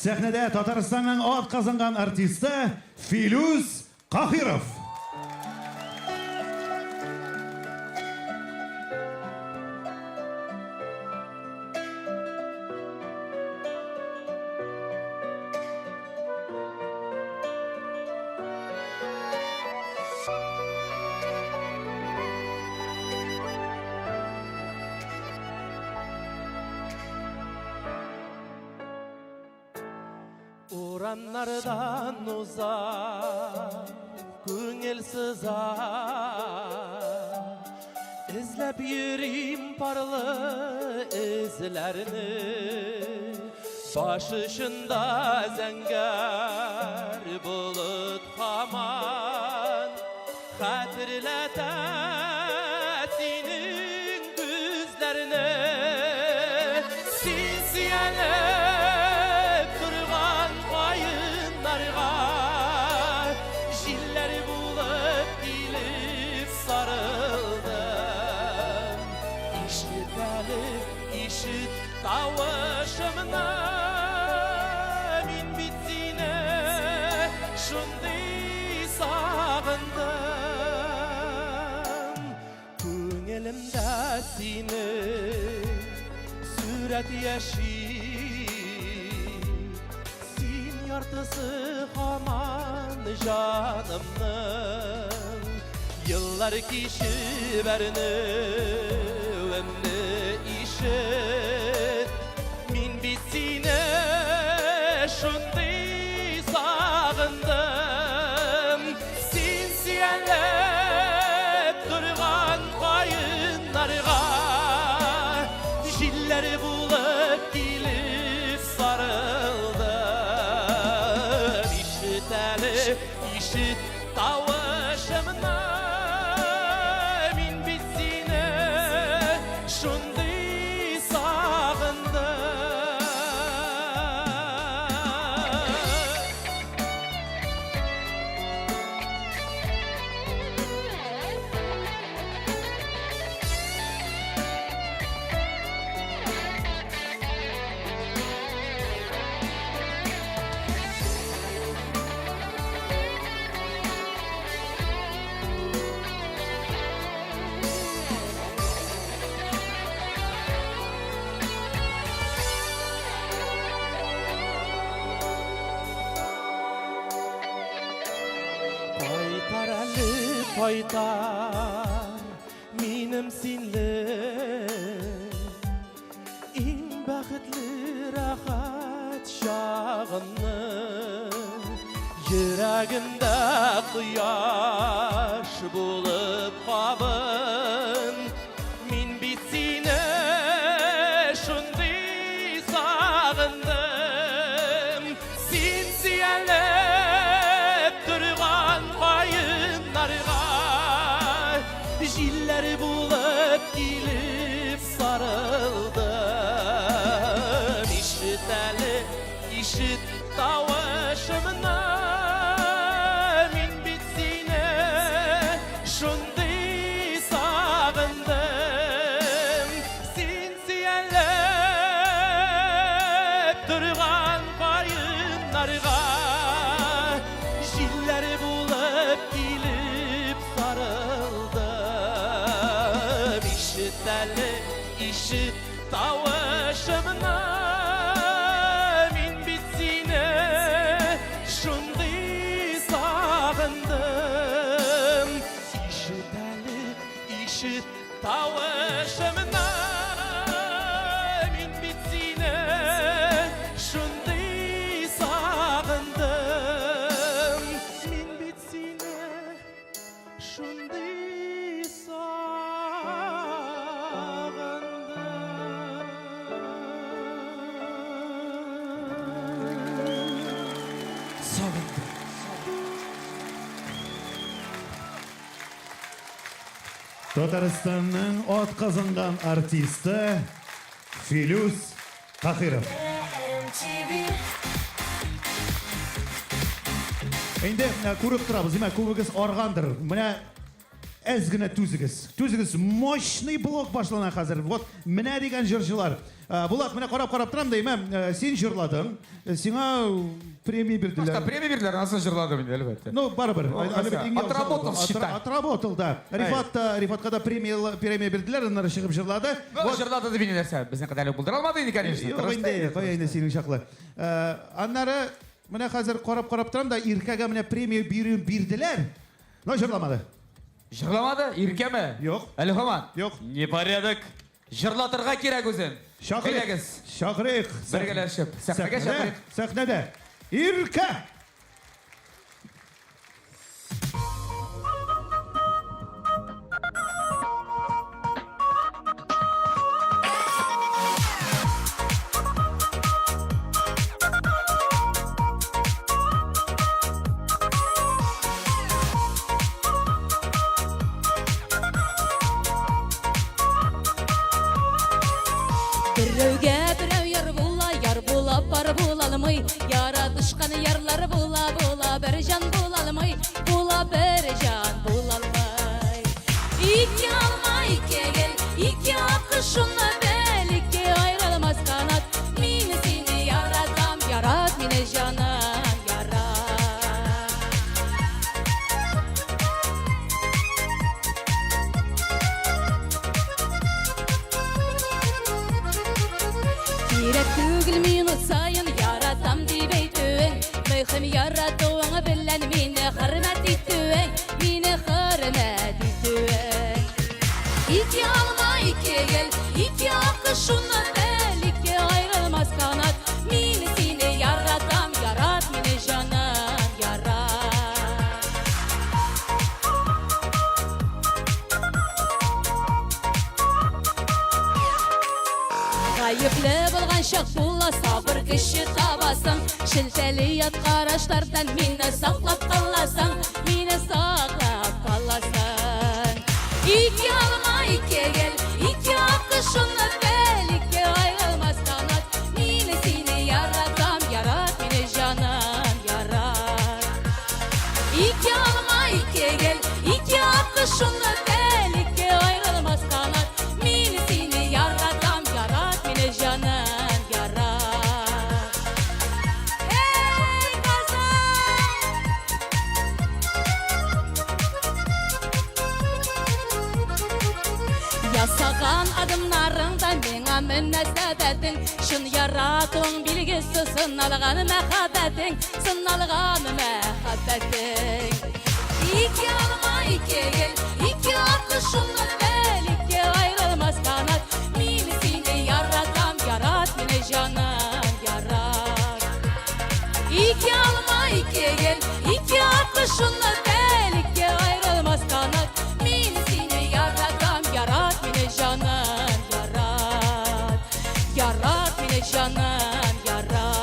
Sahnede Tataristan'ın ot kazangan artisti Filuz Kahirov. Uranlardan uzak, көңілсіз izlep yürüyüm parlı izlerini, başışında zəngər bulut haman, hatırlatar senin gözlerini, sinsiyene Tavışımda min bittiğine şunday sağındım. Köngülümde seni süret yeşil, sen yartısı haman canımның. Yıllar kişi verini ömrü işit, min bittiğine şunday sağındım. Sen siyenlep durgan kayınlarga, jilleri bulup gelip sarıldım. İşit eli, işit tavışımdan. Paytar minim sinli en baxtli rahat şağını, yüreğimde quyosh bulup qabın, min bitsine şunday sağındım. Sen siyenlep durgan qayınlarga, jilleri bulup gelip sarıldım. İşit eli, işit tavışımını, min bitsine şunday sağındım. Sen siyenlep durgan qayınlarga, jilleri bulup gelip sarıldım. İşit eli, işit tavışımını, min bitsine şunday sağındım. İşit eli, işit tavışımını, min bitsine şunday sağındım. Min bitsine şunday sağındım. Tataristan'ın ot kazangan artisti Filuz Kahirov. Endi ko'rib turamiz, nima ko'pingiz org'andir. Mana әзгіні түзігіз. Мощный блок башлана қазір. Вот, міне деген жыршылар. Булат, міне қарап тұрам деймін, сен жырладың, сеңа премия берділер. Başta pремия берділер, nasıl жырладым енді, әлбәтте. Ну, барыбір. Отработал, считай. Отработал, да. Рифатқа да премия берділер, анар шығып жырлады. Жырлады деп енелерсе, біздің қадәлі бұлдыр алмады енді, конечно. Қой енді сенің шақлы. Аннары, міне қазір қарап тұрам да, Иркаға міне премия берділер. Но жырламады. Жырламады, Ирке ме? Жоқ. Әлі Хоман? Жоқ. Не порядок? Жырлатырға керек өзін. Шақырық. Біргелершіп. Сәхнеге шақырық. Сәхнеде. Ирка! Біреуге біреу яр бола, бар бола алмай, яратышқан ярлар бола, бір жан бола алмай, бір жан бола алмай. Ике алма, ике кел, ике ақышына бәл, ике айрылмас қанат, мені сені яратам, ярат мені жанам, ярат. Керек түгіл мені сайын яратам деп әйтуің, Мүхім яратуың білән мені хырмәт етуің, мені хырмәт етуің. Ике алма, ике кел, ике ақышына бәл, ике айрылмас қанат, мені сені яратам, ярат мені жанам, ярат. Ғайыплы болған шақ бола, сабыр кіші табасың, шілтәлі ят қараштардан мені сақлап қаласың, мені сақлап қаласың. Ике алма, ике кел, ике ақышына бәл, ике айрылмас қанат, мені сені яратам, ярат мені жанам, ярат. Ике алма, ике кел, ике ақышына бәл, ике айрылмас қанат, мені сені яратам, ярат мені жанам, ярат. Ей, қазақ! Ясаған адымдарыңда меңа мінәсәбәтің, шын яратуың білгісі сыналған мәхәбәтің, сыналған мәхәбәтің. Ике алма, ике кел, ике ақышына бәл, ике айрылмас қанат, мені сені яратам, ярат мені жанам, ярат. Ике алма, ике кел, ике ақышына бәл, ике айрылмас қанат, мені сені яратам, ярат мені жанам, ярат. Ярат мені жанам, ярат.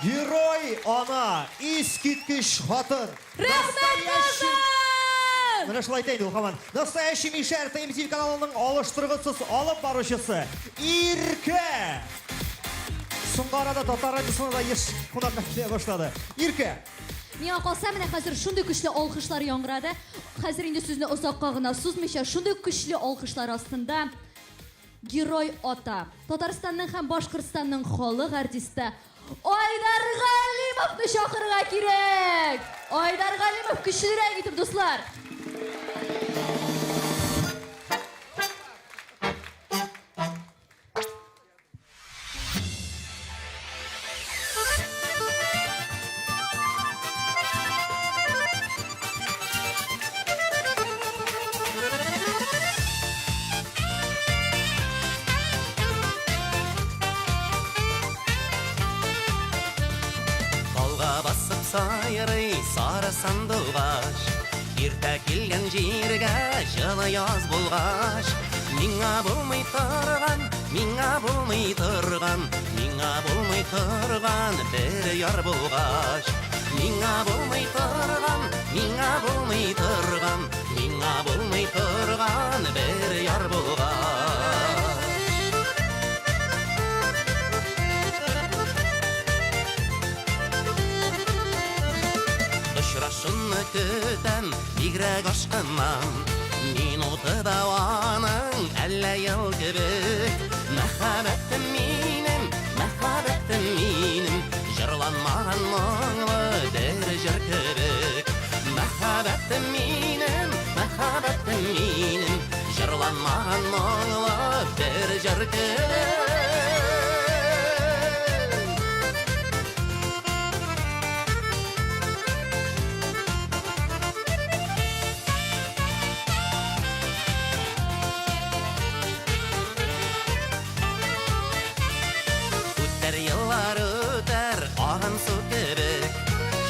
Герой ана, искиткіш хатын. Рахмет, Міне шылай тәйді ұлқаман. Настоящий Мишер ТМТ каналының алыштырғысыз алып барушысы Ирке. Соңғы арада Татар радиосына да еш қонаққа келе башлады. Ирке. Миңа калса, менә хәзер шундый көчле алкышлар яңгырады. Хәзер инде сүзне озакка гына сузмыйча, шундый көчле алкышлар астында Герой ата, Татарстанның һәм Башкортстанның халык артисты Айдар Галимовны чакырырга кирәк. Айдар Галимов көчлерәк итеп, дуслар. сайрый сары сандуғаш, ерте келген жерге жылы яз болғаш. Миңа болмай тұрған, миңа болмай тұрған, миңа Миңа булмый торган бер яр булгач, миңа булмый торган, миңа булмый торган, миңа булмый торган бер яр булгач. Очрашуны көтәм бигрәк ашкыннан, минуты аның әллә ел кебек. Мәхәббәтем минем, җырланмаган моңлы бер җыр кебек. Мәхәббәтем минем, җырланмаган моңлы бер җыр кебек.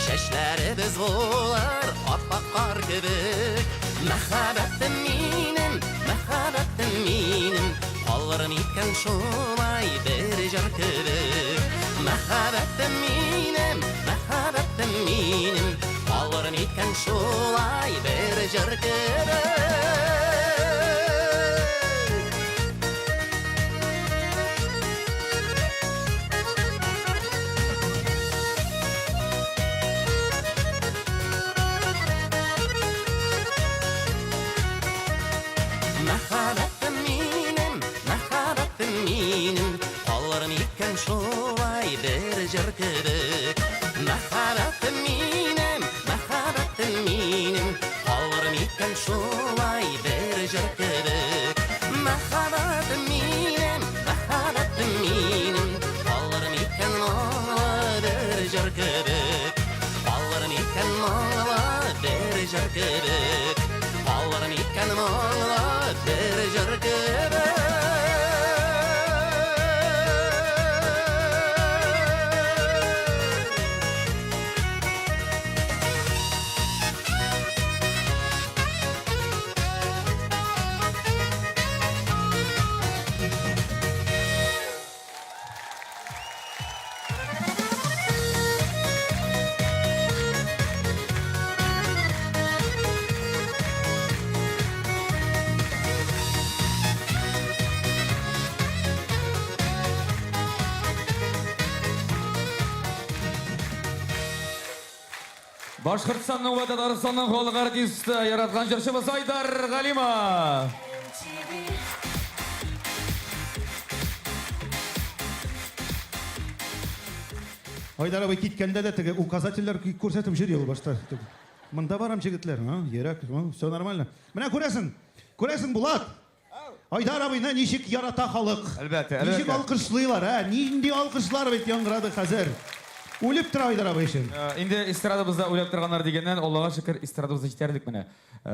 Чәчләребез булар ап-ак кар кебек. Мәхәббәтем минем, калыр микән шулай бер җыр кебек. Мәхәббәтем минем, калыр микән шулай бер җыр кебек. Мәхәббәтем минем, калыр микән шулай бер җыр кебек. Мәхәббәтем минем, калыр микән шулай бер җыр кебек. Мәхәббәтем минем, калыр микән моңлы бер җыр кебек. Калыр микән моңлы бер җыр кебек. Калыр микән моңлы бер җыр кебек. Башкортстанның ва Татарстанның халық артисты яраткан җырчыбыз Айдар Галимов. Айдар абый киткәндә дә теге указательләр күрсәтеп йөри ул башта. Монда барам җегетләр, йөрәк, все нормально. Менә күрәсең Булат. Айдар абыйны ничек ярата халык. Әлбәттә, Ничек алкышлыйлар, нинди алкышлар бит яңгырады хәзер. Үлеп тора Айдар абый өчен. Инде эстрадабызда үлеп торганнар дигәннән, Аллага шөкер, эстрадабызда җитәрлек менә.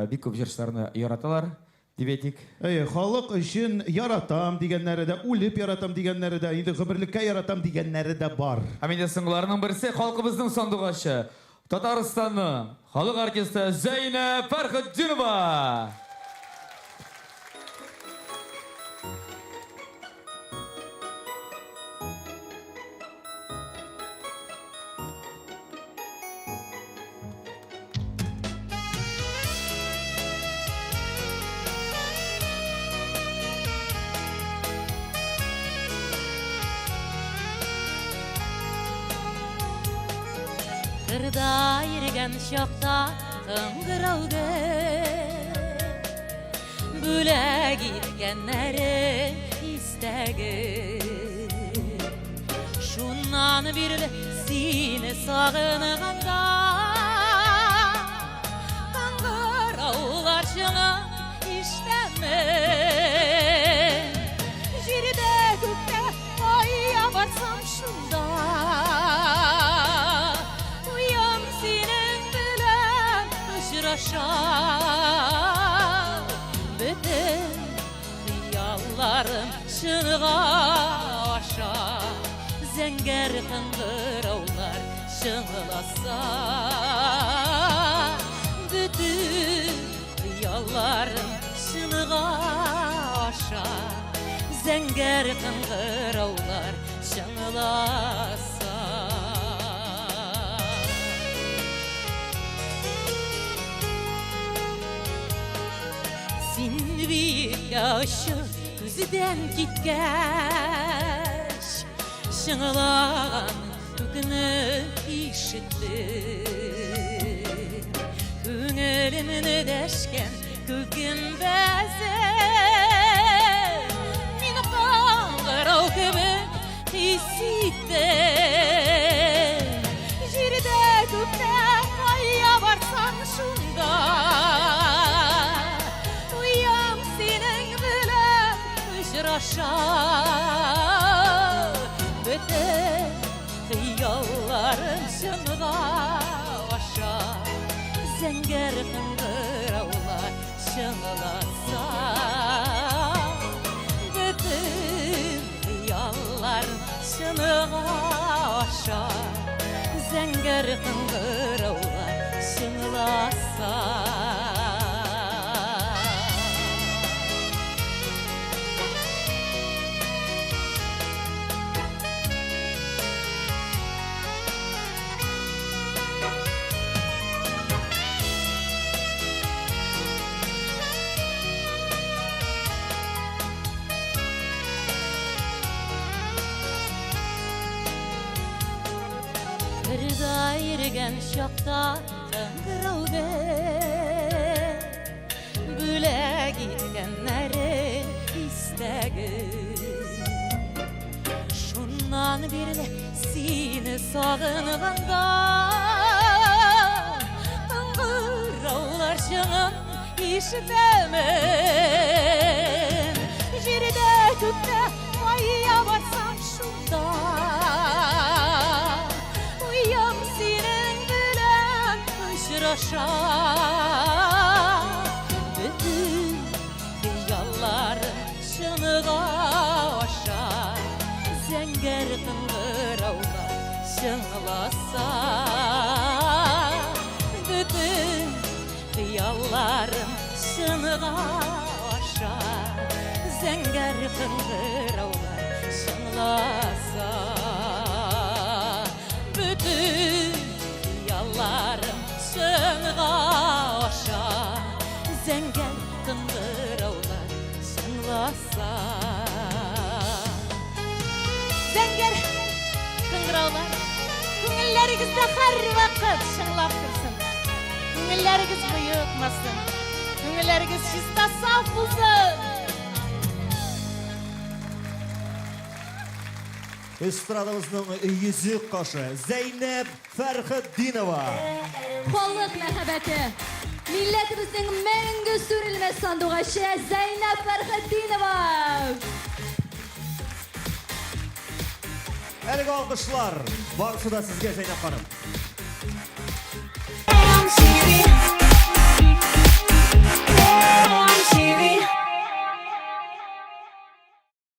Бик күп җырчыларны яраталар. Дибетик. Халык өчен яратам дигәннәре дә, үлеп яратам дигәннәре дә, инде гомерлеккә яратам дигәннәре дә бар. Һәм инде соңгыларның берсе халкыбызның сандугачы, Татарстанның халык артисты Зәйнәп Фәрхетдинова. Кырда йөргән чакта кыңгырауды бүләк иткәннәре истәге. Шуннан бирле сине сагынганда кыңгыраулар чыңы ишетәме. Җирдә күктә кая барсам шунда bütün hıyallarım şınığa aşa. Zəngər kıngıravlar şınılasa, bütün hıyallarım şınığa aşa. Zəngər kıngıravlar şınılasa. шыңласа. Сен биік ашы көзден кеткәш, шыңлаған үгіні ишеттім. Көңілімні дәшкен көкім бәзі, мен қаңғырау кебек исеттім. Жерде көкте қая барсаң шунда, ұям сенің біліп ұшыраша. Бөтен қиялларым шыңға аша, зәңгер қыңғыраулар шыңласа. Бөтен қиялларым шыңға аша, зәңгер қыңғыраулар шыңласа. Ерген шақта қыңғырау бер, бөлек еткенлері істегі. Шуннан берлі сені сағынғанда, қыңғыраулар шыңын ишітемін. Жерде көкте қая барсам шунда, ұям сенің біліп ұшыраша. Бүтін қиялларым шыңға аша, зәңгер қыңғыраулар шыңласа. Бүтін қиялларым шыңға аша, зәңгер қыңғыраулар шыңласа. Bütün yallarım şınğa aşa, zəngər qındıravlar şınlasa. Zəngər qındıravlar көңілләрігізді har vaqt şınlap dursun. Көңілләрігіз бұйықмасын, көңілләрігіз чиста саф болсын. Эстрадамыздың yüzük qaşı Zeynep Fərxəddinova. Xalq məhəbbəti, millətimizin məngü sürülməz sandıqaşı Zeynep Fərxəddinova. Əlik alqışlar. Varsı da sizge Zeynep Hanım. Şirin